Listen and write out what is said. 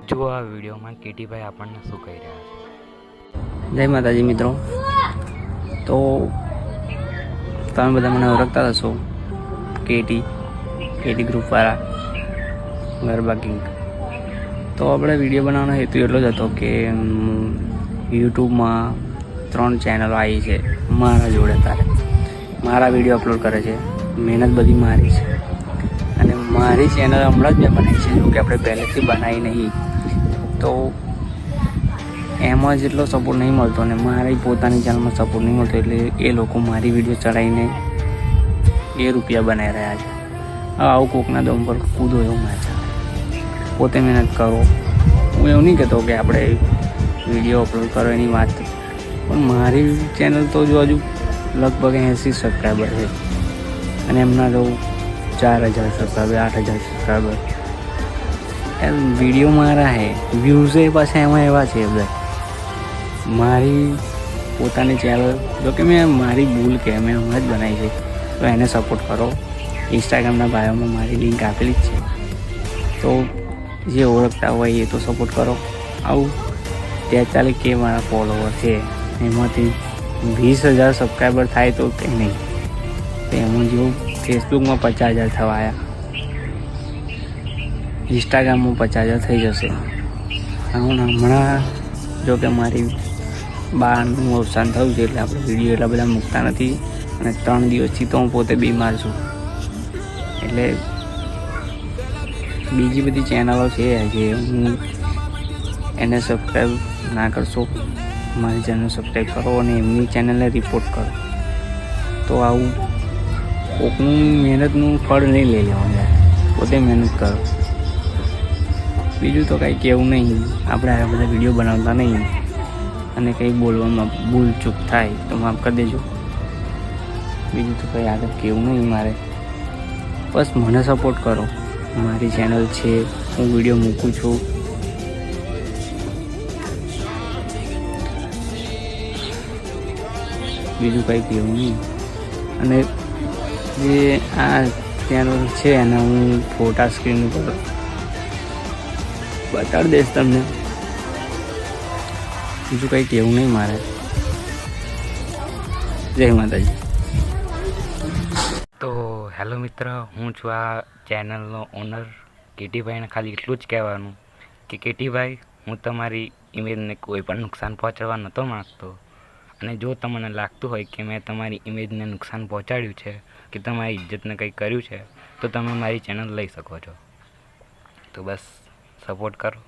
જુઓ આ વિડીયોમાં કેટીભાઈ આપણને શું કહી રહ્યા છે। જય માતાજી મિત્રો। તો તમે બધા મને ઓળખતા હશો, કેટી ગ્રુપવાળા ગરબા કિંગ। તો આપણે વિડીયો બનાવવાનો હેતુ એટલો જ હતો કે યુટ્યુબમાં 3 ચેનલો આવી છે મારા જોડે, તારે મારા વિડીયો અપલોડ કરે છે, મહેનત બધી મારી છે અને મારી ચેનલ હમણાં જ મેં બનાવી છે, જો કે આપણે પહેલેથી બનાવી નહીં, તો એમાં જેટલો સપોર્ટ નહીં મળતો અને મારી પોતાની ચેનલમાં સપોર્ટ નહીં મળતો, એટલે એ લોકો મારી વિડીયો ચડાવીને એ રૂપિયા બનાવી રહ્યા છે। આવું કોકના દમ પર કૂદો એવું ના ચાલે, પોતે મહેનત કરો। હું એવું નહીં કહેતો કે આપણે વિડીયો અપલોડ કરો એની વાત, પણ મારી ચેનલ તો જો હજુ લગભગ 80 સબસ્ક્રાઈબર છે અને એમના તો 4000 સબસ્ક્રાઈબર, 8000 સબસ્ક્રાઈબર। એમ વિડીયો મારા હે, વ્યૂઝ એ પાછા એમાં એવા છે બધા। મારી પોતાની ચેનલ, જો કે મેં મારી ભૂલ કે મેં હમણાં જ બનાવી છે, તો એને સપોર્ટ કરો। ઇન્સ્ટાગ્રામના બાયોમાં મારી લિંક આપેલી જ છે, તો જે ઓળખતા હોય એ તો સપોર્ટ કરો। આવું 43K મારા ફોલોવર છે, એમાંથી 20,000 સબસ્ક્રાઈબર થાય તો કંઈ નહીં, તો એમાં જો ફેસબુકમાં 50,000 થવા આવ્યા, ઇન્સ્ટાગ્રામમાં 50,000 થઈ જશે। હમણાં જો કે મારી બાનું અવસાન થયું છે, એટલે આપણે વિડીયો એટલા બધા મૂકતા નથી અને 3 દિવસથી તો હું પોતે બીમાર છું, એટલે બીજી બધી ચેનલો છે જે હું એને સબસ્ક્રાઈબ ના કરશો, મારી ચેનલ સબસ્ક્રાઈબ કરો અને એમની ચેનલને રિપોર્ટ કરો, તો આવું કોકનું મહેનતનું ફળ નહીં લઈ લેવાનું, પોતે મહેનત કરો। બીજું તો કંઈ કહેવું નહીં, આપણે આ બધા વિડીયો બનાવતા નહીં અને કંઈ બોલવામાં ભૂલ ચૂક થાય તો માફ કરી દેજો। બીજું તો કંઈ આગળ કહેવું નહીં મારે, બસ મને સપોર્ટ કરો। મારી ચેનલ છે, હું વિડીયો મૂકું છું, બીજું કંઈ કહેવું નહીં। અને જે આ ચેનલ છે એના હું ફોટા સ્ક્રીન ઉપર બતાડી દઈશ તમને, બીજું કંઈ કહેવું નહીં મારે। જય માતાજી। તો હેલો મિત્ર, હું છું આ ચેનલનો ઓનર કેટીભાઈને ખાલી એટલું જ કહેવાનું કે કેટીભાઈ, હું તમારી ઇમેજને કોઈ પણ નુકસાન પહોંચાડવા નહોતો માગતો, અને જો તમને લાગતું હોય કે મેં તમારી ઇમેજને નુકસાન પહોંચાડ્યું છે કે તમારી ઇજ્જતને કંઈ કર્યું છે, તો તમે મારી ચેનલ લઈ શકો છો। તો બસ સપોર્ટ કરો।